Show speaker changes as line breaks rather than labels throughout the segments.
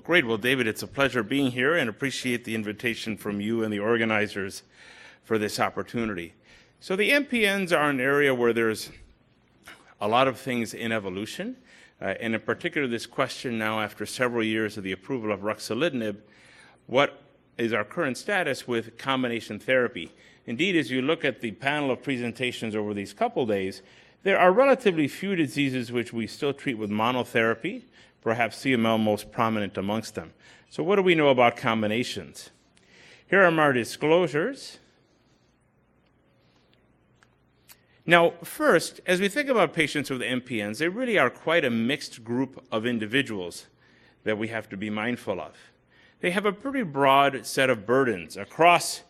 Great. Well, David, it's a pleasure being here and appreciate the invitation from you and the organizers for this opportunity. So the MPNs are an area where there's a lot of things in evolution, and in particular this question now after several years of the approval of Ruxolitinib, what is our current status with combination therapy? Indeed, as you look at the panel of presentations over these couple days, there are relatively few diseases which we still treat with monotherapy, perhaps CML most prominent amongst them. So what do we know about combinations? Here are my disclosures. Now, first, as we think about patients with MPNs, they really are quite a mixed group of individuals that we have to be mindful of. They have a pretty broad set of burdens across,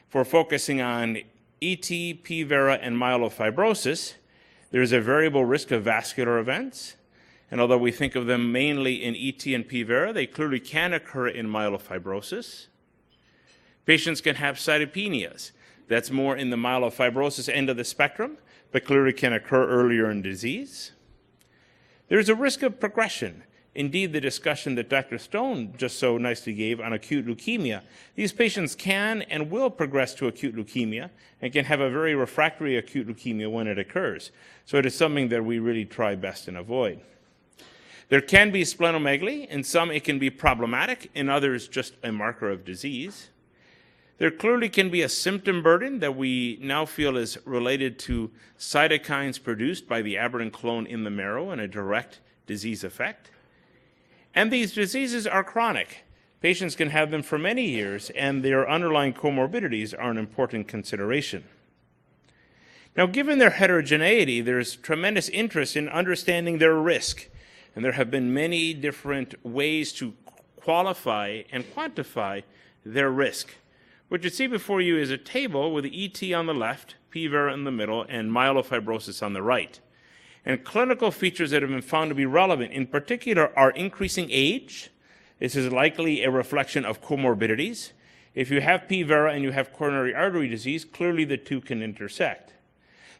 for focusing on ET, P-Vera, and myelofibrosis. There's a variable risk of vascular events, and although we think of them mainly in ET and P-Vera, they clearly can occur in myelofibrosis. Patients can have cytopenias. That's more in the myelofibrosis end of the spectrum, but clearly can occur earlier in disease. There's a risk of progression. Indeed, the discussion that Dr. Stone just so nicely gave on acute leukemia, these patients can and will progress to acute leukemia and can have a very refractory acute leukemia when it occurs. So it is something that we really try best and avoid. There can be splenomegaly. In some, it can be problematic. In others, just a marker of disease. There clearly can be a symptom burden that we now feel is related to cytokines produced by the aberrant clone in the marrow and a direct disease effect. And these diseases are chronic. Patients can have them for many years, and their underlying comorbidities are an important consideration. Now, given their heterogeneity, there's tremendous interest in understanding their risk, and there have been many different ways to qualify and quantify their risk. What you see before you is a table with the ET on the left, P-Vera in the middle, and myelofibrosis on the right. And clinical features that have been found to be relevant, in particular, are increasing age. This is likely a reflection of comorbidities. If you have P-Vera and you have coronary artery disease, clearly the two can intersect.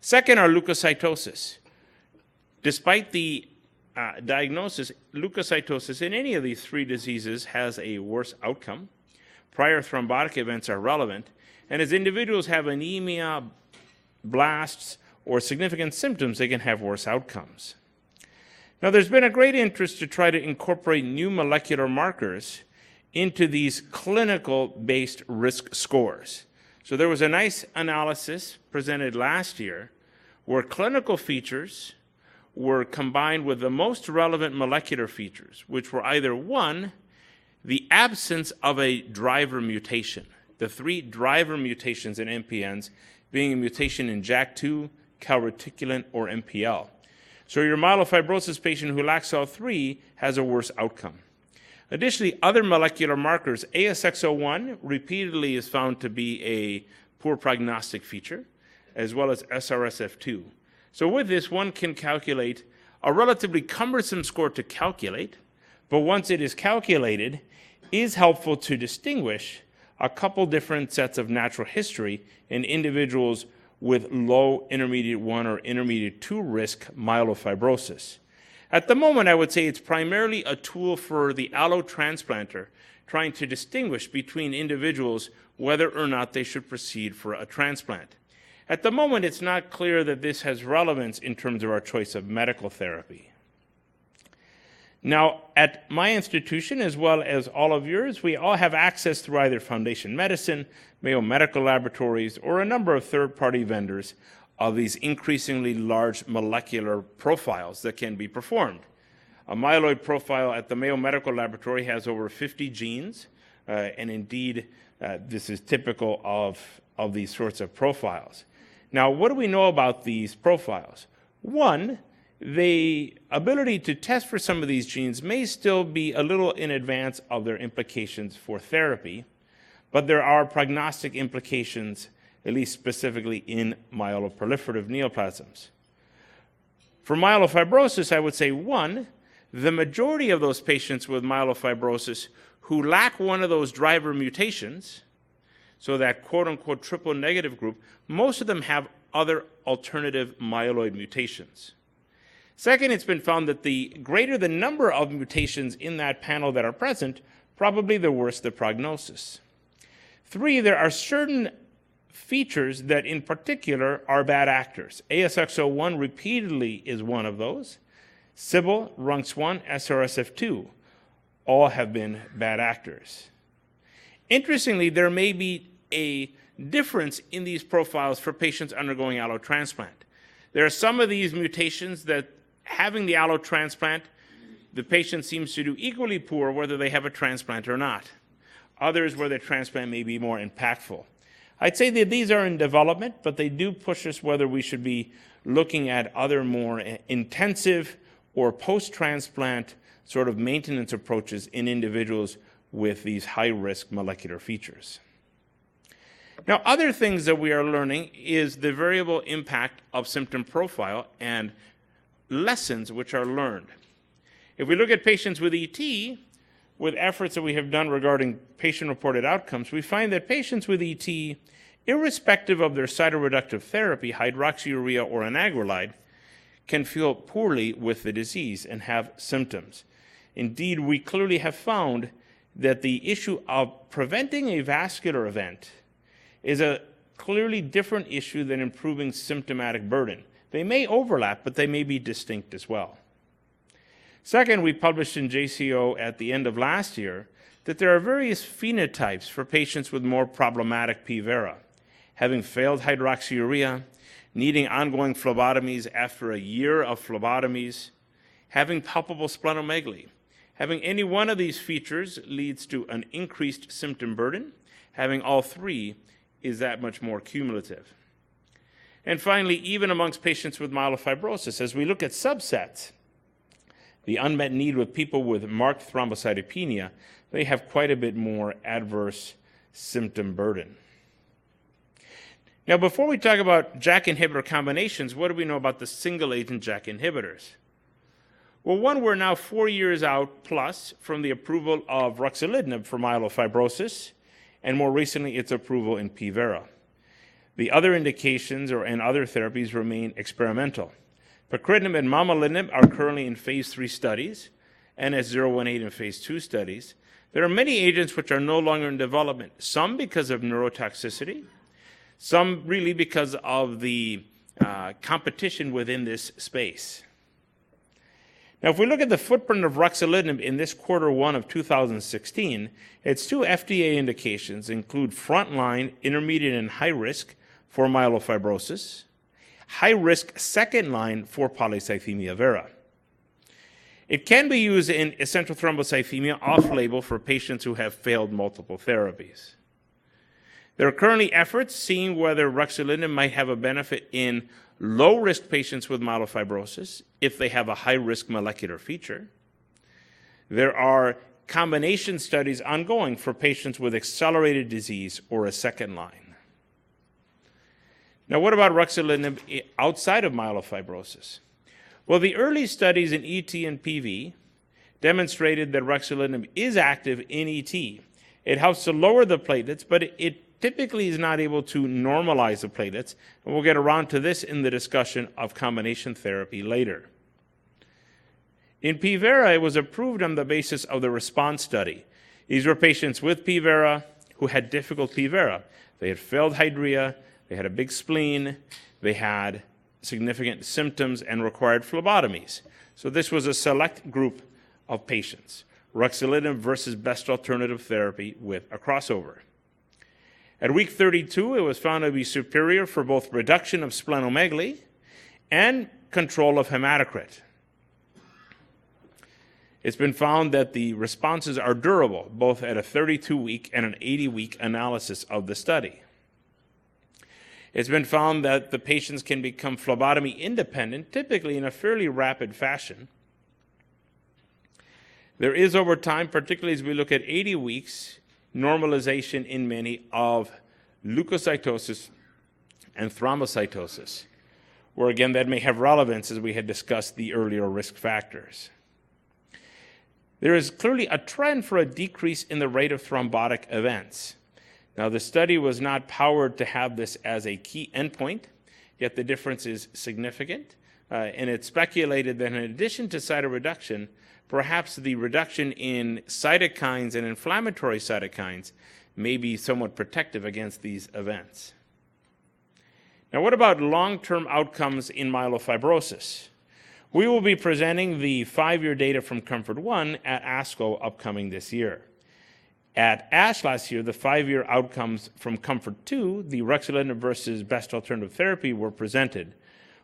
Second are leukocytosis. Despite the diagnosis, leukocytosis in any of these three diseases has a worse outcome. Prior thrombotic events are relevant. And as individuals have anemia, blasts, or significant symptoms, they can have worse outcomes. Now, there's been a great interest to try to incorporate new molecular markers into these clinical-based risk scores. So there was a nice analysis presented last year where clinical features were combined with the most relevant molecular features, which were either one, the absence of a driver mutation, the three driver mutations in MPNs being a mutation in JAK2, calreticulin, or MPL. So your myelofibrosis patient who lacks all three has a worse outcome. Additionally, other molecular markers, ASXO1 repeatedly is found to be a poor prognostic feature, as well as SRSF2. So with this, one can calculate a relatively cumbersome score to calculate, but once it is calculated, is helpful to distinguish a couple different sets of natural history in individuals with low intermediate 1 or intermediate 2 risk myelofibrosis. At the moment, I would say it's primarily a tool for the allotransplanter trying to distinguish between individuals whether or not they should proceed for a transplant. At the moment, it's not clear that this has relevance in terms of our choice of medical therapy. Now, at my institution, as well as all of yours, we all have access through either Foundation Medicine, Mayo Medical Laboratories, or a number of third-party vendors of these increasingly large molecular profiles that can be performed. A myeloid profile at the Mayo Medical Laboratory has over 50 genes, and indeed, this is typical of these sorts of profiles. Now, what do we know about these profiles? One, the ability to test for some of these genes may still be a little in advance of their implications for therapy, but there are prognostic implications, at least specifically in myeloproliferative neoplasms. For myelofibrosis, I would say, one, the majority of those patients with myelofibrosis who lack one of those driver mutations, so that quote-unquote triple negative group, most of them have other alternative myeloid mutations. Second, it's been found that the greater the number of mutations in that panel that are present, probably the worse the prognosis. 3, there are certain features that in particular are bad actors. ASXL1 repeatedly is one of those. Sybil, RUNX1, SRSF2 all have been bad actors. Interestingly, there may be a difference in these profiles for patients undergoing allotransplant. There are some of these mutations that having the allotransplant, the patient seems to do equally poor whether they have a transplant or not. Others where the transplant may be more impactful. I'd say that these are in development, but they do push us whether we should be looking at other more intensive or post-transplant sort of maintenance approaches in individuals with these high-risk molecular features. Now, other things that we are learning is the variable impact of symptom profile and lessons which are learned. If we look at patients with ET, with efforts that we have done regarding patient-reported outcomes, we find that patients with ET, irrespective of their cytoreductive therapy, hydroxyurea or anagrelide, can feel poorly with the disease and have symptoms. Indeed, we clearly have found that the issue of preventing a vascular event is a clearly different issue than improving symptomatic burden. They may overlap, but they may be distinct as well. Second, we published in JCO at the end of last year that there are various phenotypes for patients with more problematic P. vera, having failed hydroxyurea, needing ongoing phlebotomies after a year of phlebotomies, having palpable splenomegaly. Having any one of these features leads to an increased symptom burden. Having all 3 is that much more cumulative. And finally, even amongst patients with myelofibrosis, as we look at subsets, the unmet need with people with marked thrombocytopenia, they have quite a bit more adverse symptom burden. Now, before we talk about JAK inhibitor combinations, what do we know about the single-agent JAK inhibitors? Well, one, we're now 4 years out plus from the approval of Ruxolitinib for myelofibrosis, and more recently, its approval in P. vera. The other indications and other therapies remain experimental. Pacritinib and momelotinib are currently in phase 3 studies, NS018 in phase 2 studies. There are many agents which are no longer in development, some because of neurotoxicity, some really because of the competition within this space. Now, if we look at the footprint of Ruxolitinib in this Q1 of 2016, its 2 FDA indications include frontline, intermediate, and high risk for myelofibrosis, high risk second line for polycythemia vera. It can be used in essential thrombocythemia off-label for patients who have failed multiple therapies. There are currently efforts seeing whether Ruxolitinib might have a benefit in low-risk patients with myelofibrosis if they have a high-risk molecular feature. There are combination studies ongoing for patients with accelerated disease or a second line. Now, what about Ruxolitinib outside of myelofibrosis? Well, the early studies in ET and PV demonstrated that Ruxolitinib is active in ET. It helps to lower the platelets, but it typically is not able to normalize the platelets, and we'll get around to this in the discussion of combination therapy later. In P. vera, it was approved on the basis of the RESPONSE study. These were patients with P. vera who had difficult P. vera. They had failed hydrea, they had a big spleen, they had significant symptoms and required phlebotomies. So this was a select group of patients. Ruxolitinib versus best alternative therapy with a crossover. At week 32, it was found to be superior for both reduction of splenomegaly and control of hematocrit. It's been found that the responses are durable, both at a 32-week and an 80-week analysis of the study. It's been found that the patients can become phlebotomy independent, typically in a fairly rapid fashion. There is over time, particularly as we look at 80 weeks, normalization in many of leukocytosis and thrombocytosis, where again that may have relevance as we had discussed the earlier risk factors. There is clearly a trend for a decrease in the rate of thrombotic events. Now, the study was not powered to have this as a key endpoint, yet the difference is significant. and it's speculated that in addition to cytoreduction, perhaps the reduction in cytokines and inflammatory cytokines may be somewhat protective against these events. Now, what about long-term outcomes in myelofibrosis? We will be presenting the 5-year data from COMFORT-1 at ASCO upcoming this year. At ASH last year, the 5-year outcomes from COMFORT-2, the ruxolitinib versus best alternative therapy, were presented,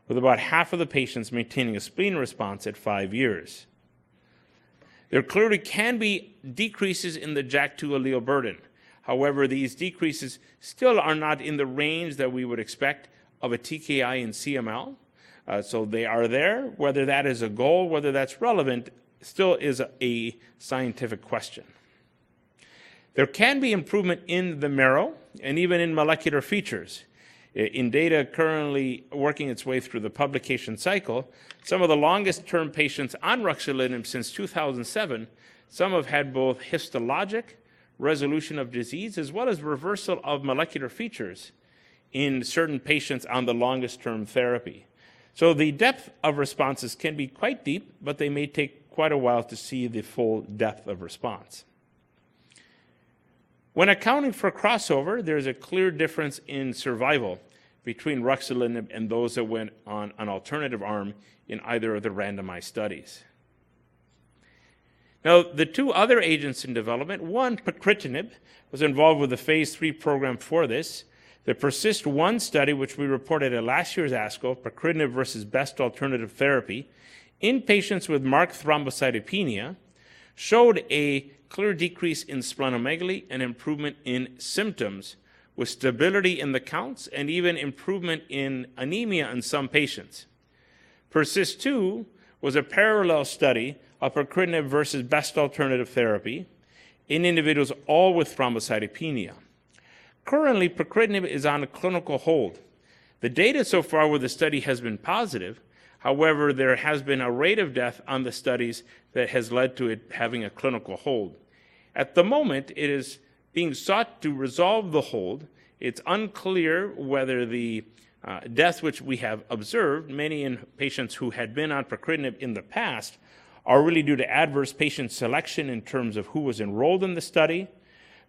with about half of the patients maintaining a spleen response at 5 years. There clearly can be decreases in the JAK2 allele burden. However, these decreases still are not in the range that we would expect of a TKI in CML. So they are there. Whether that is a goal, whether that's relevant, still is a scientific question. There can be improvement in the marrow and even in molecular features. In data currently working its way through the publication cycle, some of the longest-term patients on ruxolitinib since 2007, some have had both histologic resolution of disease as well as reversal of molecular features in certain patients on the longest-term therapy. So the depth of responses can be quite deep, but they may take quite a while to see the full depth of response. When accounting for crossover, there's a clear difference in survival between ruxolitinib and those that went on an alternative arm in either of the randomized studies. Now, the 2 other agents in development, one, pacritinib, was involved with the phase 3 program for this. The PERSIST-1 study, which we reported at last year's ASCO, pacritinib versus best alternative therapy, in patients with marked thrombocytopenia, showed a clear decrease in splenomegaly and improvement in symptoms, with stability in the counts and even improvement in anemia in some patients. PERSIST-2 was a parallel study of pacritinib versus best alternative therapy in individuals all with thrombocytopenia. Currently, pacritinib is on a clinical hold. The data so far with the study has been positive. However, there has been a rate of death on the studies that has led to it having a clinical hold. At the moment, it is being sought to resolve the hold. It's unclear whether the deaths which we have observed, many in patients who had been on pacritinib in the past, are really due to adverse patient selection in terms of who was enrolled in the study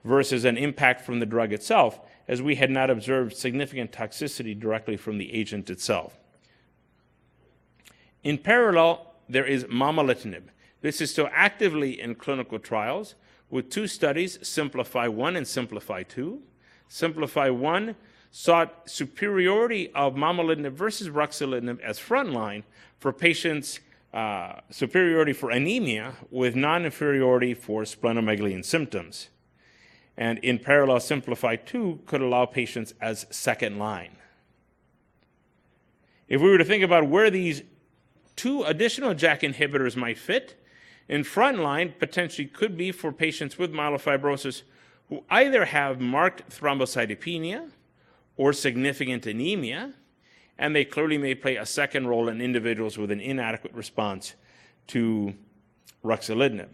versus an impact from the drug itself, as we had not observed significant toxicity directly from the agent itself. In parallel, there is momelotinib. This is still actively in clinical trials with 2 studies, SIMPLIFY-1 and SIMPLIFY-2. SIMPLIFY-1 sought superiority of momelotinib versus ruxolitinib as frontline for patients, superiority for anemia with non-inferiority for splenomegaly and symptoms. And in parallel, SIMPLIFY-2 could allow patients as second line. If we were to think about where these 2 additional JAK inhibitors might fit, in frontline potentially could be for patients with myelofibrosis who either have marked thrombocytopenia or significant anemia, and they clearly may play a second role in individuals with an inadequate response to ruxolitinib.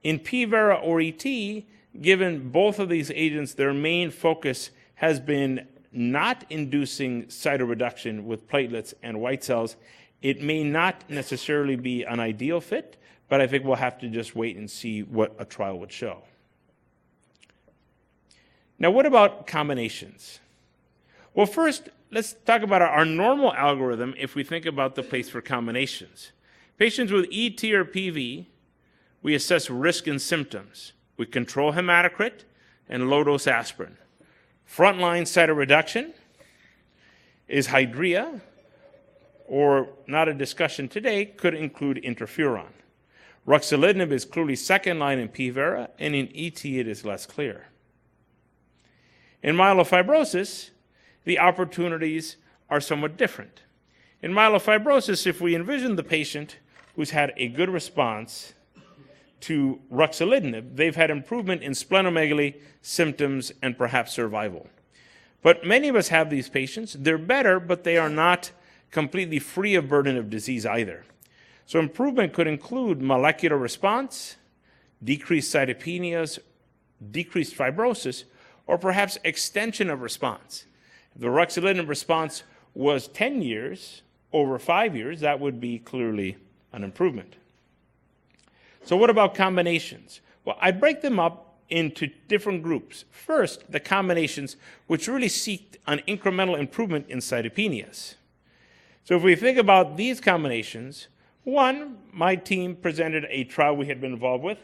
In PVERA or ET, given both of these agents, their main focus has been not inducing cytoreduction with platelets and white cells. It may not necessarily be an ideal fit, but I think we'll have to just wait and see what a trial would show. Now, what about combinations? Well, first, let's talk about our normal algorithm if we think about the place for combinations. Patients with ET or PV, we assess risk and symptoms. We control hematocrit and low-dose aspirin. Frontline cytoreduction is Hydrea, or not a discussion today, could include interferon. Ruxolitinib is clearly second line in PVERA, and in ET it is less clear. In myelofibrosis, the opportunities are somewhat different. In myelofibrosis, if we envision the patient who's had a good response to ruxolitinib, they've had improvement in splenomegaly, symptoms, and perhaps survival. But many of us have these patients. They're better, but they are not completely free of burden of disease either. So improvement could include molecular response, decreased cytopenias, decreased fibrosis, or perhaps extension of response. If the ruxolitinib response was 10 years over 5 years, that would be clearly an improvement. So what about combinations? Well, I break them up into different groups. First, the combinations which really seek an incremental improvement in cytopenias. So if we think about these combinations, one, my team presented a trial we had been involved with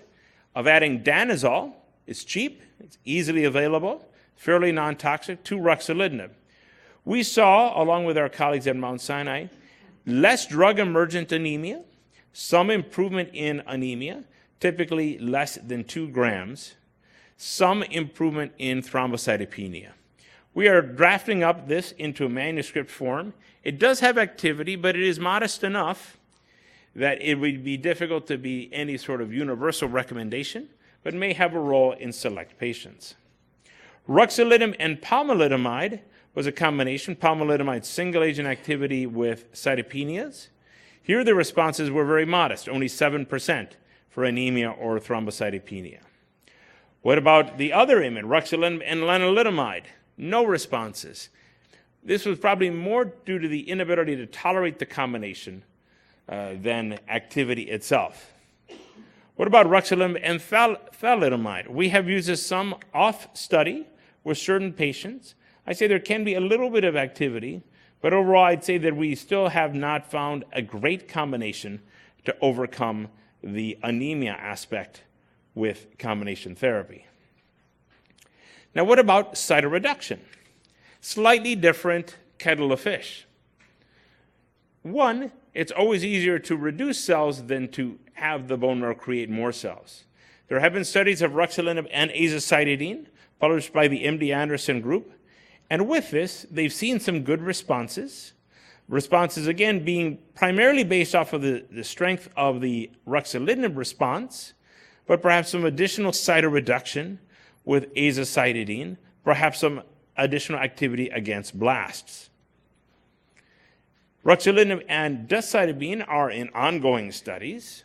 of adding danazol. It's cheap, it's easily available, fairly non-toxic, to ruxolitinib. We saw, along with our colleagues at Mount Sinai, less drug-emergent anemia, some improvement in anemia, typically less than 2 grams, some improvement in thrombocytopenia. We are drafting up this into a manuscript form. It does have activity, but it is modest enough that it would be difficult to be any sort of universal recommendation, but may have a role in select patients. Ruxolitinib and pomalidomide was a combination, pomalidomide single-agent activity with cytopenias. Here the responses were very modest, only 7% for anemia or thrombocytopenia. What about the other IMiD, ruxolitinib and lenalidomide? No responses. This was probably more due to the inability to tolerate the combination than activity itself. What about ruxolitinib and thalidomide? We have used this some off study with certain patients. I say there can be a little bit of activity, but overall I'd say that we still have not found a great combination to overcome the anemia aspect with combination therapy. Now what about cytoreduction? Slightly different kettle of fish. One, it's always easier to reduce cells than to have the bone marrow create more cells. There have been studies of ruxolitinib and azacitidine published by the MD Anderson group, and with this, they've seen some good responses. Responses, again, being primarily based off of the strength of the ruxolitinib response, but perhaps some additional cytoreduction with azacitidine, perhaps some additional activity against blasts. Ruxolitinib and decitabine are in ongoing studies.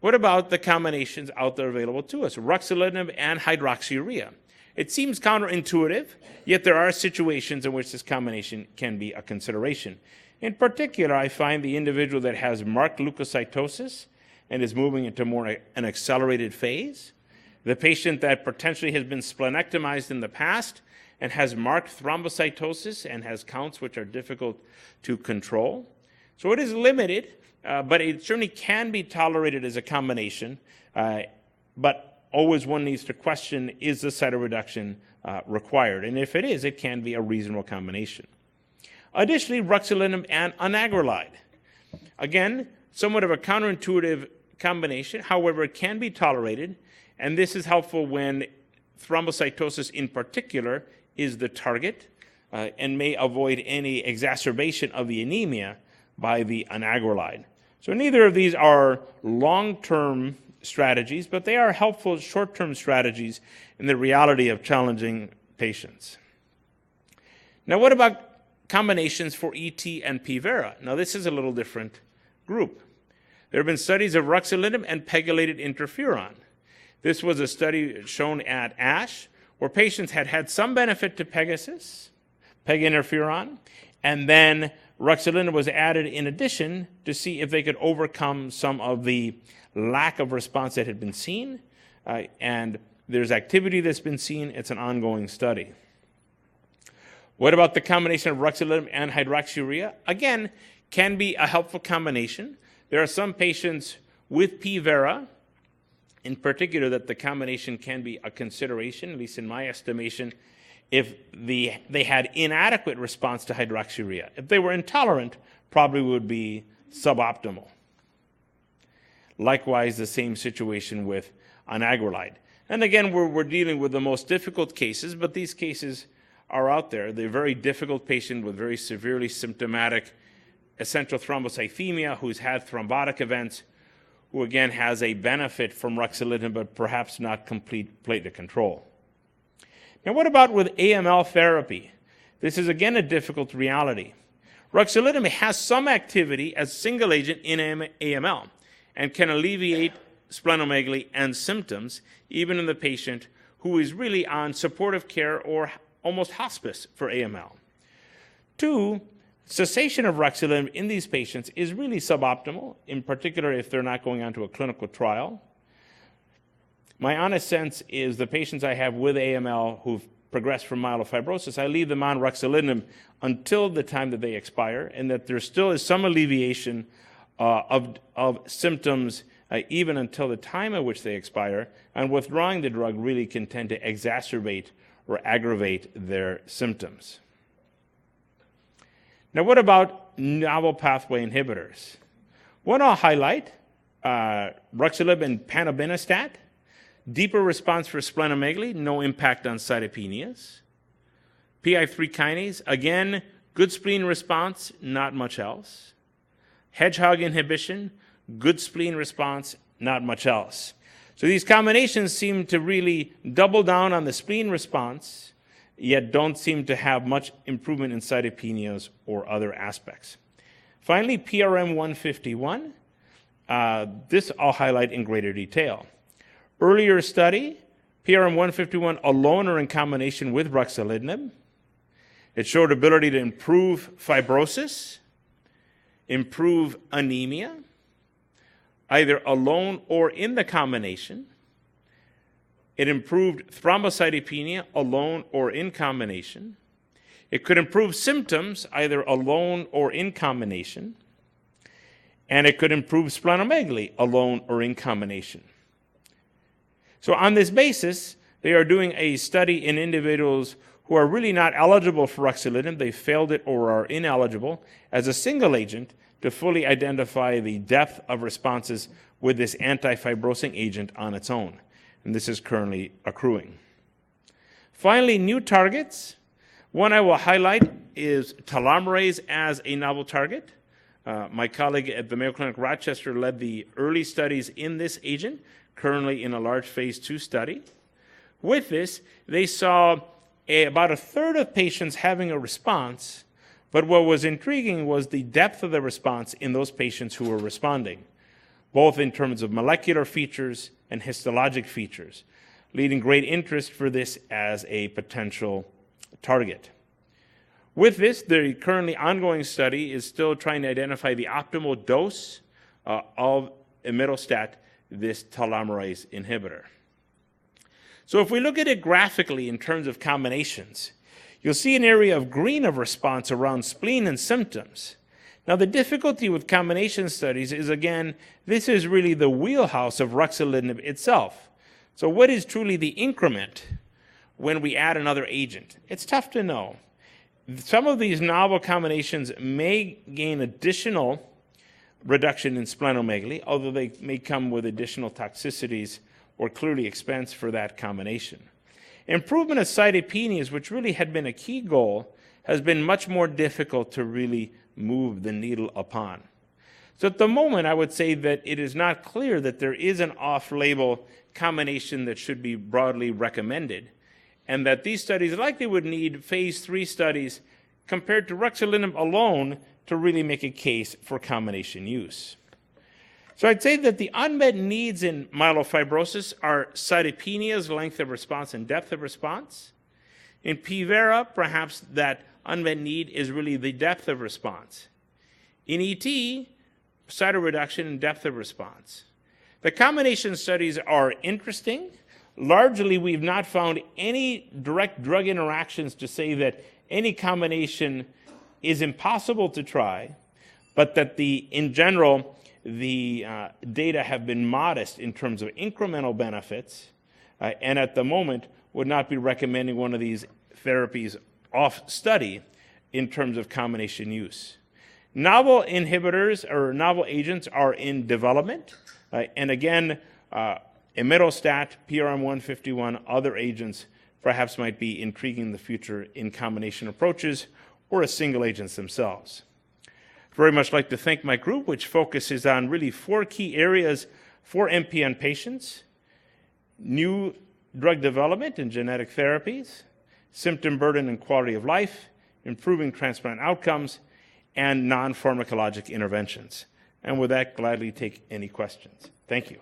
What about the combinations out there available to us? Ruxolitinib and hydroxyurea. It seems counterintuitive, yet there are situations in which this combination can be a consideration. In particular, I find the individual that has marked leukocytosis and is moving into more an accelerated phase, the patient that potentially has been splenectomized in the past and has marked thrombocytosis and has counts which are difficult to control. So it is limited, but it certainly can be tolerated as a combination, but always one needs to question, is the cytoreduction required? And if it is, it can be a reasonable combination. Additionally, ruxolitinib and anagrelide. Again, somewhat of a counterintuitive combination, however, it can be tolerated, and this is helpful when thrombocytosis in particular is the target and may avoid any exacerbation of the anemia by the anagrelide. So neither of these are long-term strategies, but they are helpful short-term strategies in the reality of challenging patients. Now what about combinations for ET and P-Vera? Now this is a little different group. There have been studies of ruxolitinib and pegylated interferon. This was a study shown at ASH where patients had had some benefit to Pegasus, PEG interferon, and then ruxolitinib was added in addition to see if they could overcome some of the lack of response that had been seen, and there's activity that's been seen. It's an ongoing study. What about the combination of ruxolitinib and hydroxyurea? Again, can be a helpful combination. There are some patients with P-Vera, in particular, that the combination can be a consideration, at least in my estimation, if they had inadequate response to hydroxyurea. If they were intolerant, probably would be suboptimal. Likewise, the same situation with anagrelide. And again, we're dealing with the most difficult cases, but these cases are out there. They're very difficult patient with very severely symptomatic essential thrombocythemia who's had thrombotic events, who again has a benefit from ruxolitinib, but perhaps not complete platelet control. Now what about with AML therapy? This is again a difficult reality. Ruxolitinib has some activity as single agent in AML and can alleviate splenomegaly and symptoms even in the patient who is really on supportive care or almost hospice for AML. Two, Cessation of ruxolitinib in these patients is really suboptimal, in particular if they're not going on to a clinical trial. My honest sense is the patients I have with AML who've progressed from myelofibrosis, I leave them on ruxolitinib until the time that they expire, and that there still is some alleviation of symptoms even until the time at which they expire, and withdrawing the drug really can tend to exacerbate or aggravate their symptoms. Now, what about novel pathway inhibitors? One I'll highlight, ruxolitinib and panobinostat. Deeper response for splenomegaly, no impact on cytopenias. PI3 kinase, again, good spleen response, not much else. Hedgehog inhibition, good spleen response, not much else. So these combinations seem to really double down on the spleen response, yet don't seem to have much improvement in cytopenias or other aspects. Finally, PRM151, this I'll highlight in greater detail. Earlier study, PRM151 alone or in combination with ruxolitinib. It showed ability to improve fibrosis, improve anemia, either alone or in the combination. It improved thrombocytopenia alone or in combination. It could improve symptoms either alone or in combination. And it could improve splenomegaly alone or in combination. So on this basis, they are doing a study in individuals who are really not eligible for ruxolitinib, they failed it or are ineligible, as a single agent to fully identify the depth of responses with this anti-fibrosing agent on its own. And this is currently accruing. Finally, new targets. One I will highlight is telomerase as a novel target. My colleague at the Mayo Clinic Rochester led the early studies in this agent, currently in a large phase 2 study. With this, they saw about a third of patients having a response, but what was intriguing was the depth of the response in those patients who were responding, both in terms of molecular features and histologic features, leading great interest for this as a potential target. With this, the currently ongoing study is still trying to identify the optimal dose of imetelstat, this telomerase inhibitor. So if we look at it graphically in terms of combinations, you'll see an area of green of response around spleen and symptoms. Now the difficulty with combination studies is, again, this is really the wheelhouse of ruxolitinib itself. So what is truly the increment when we add another agent? It's tough to know. Some of these novel combinations may gain additional reduction in splenomegaly, although they may come with additional toxicities or clearly expense for that combination. Improvement of cytopenias, which really had been a key goal, has been much more difficult to really move the needle upon. So at the moment, I would say that it is not clear that there is an off-label combination that should be broadly recommended, and that these studies likely would need phase 3 studies compared to ruxolitinib alone to really make a case for combination use. So I'd say that the unmet needs in myelofibrosis are cytopenias, length of response, and depth of response. In PVERA, perhaps that unmet need is really the depth of response. In ET, cytoreduction and depth of response. The combination studies are interesting. Largely, we've not found any direct drug interactions to say that any combination is impossible to try, but that in general, the data have been modest in terms of incremental benefits, and at the moment would not be recommending one of these therapies off study in terms of combination use. Novel inhibitors or novel agents are in development, and again, imetelstat, PRM151, other agents perhaps might be intriguing in the future in combination approaches or as single agents themselves. Very much like to thank my group, which focuses on really 4 key areas for MPN patients: new drug development and genetic therapies, symptom burden and quality of life, improving transplant outcomes, and non-pharmacologic interventions. And with that, gladly take any questions. Thank you.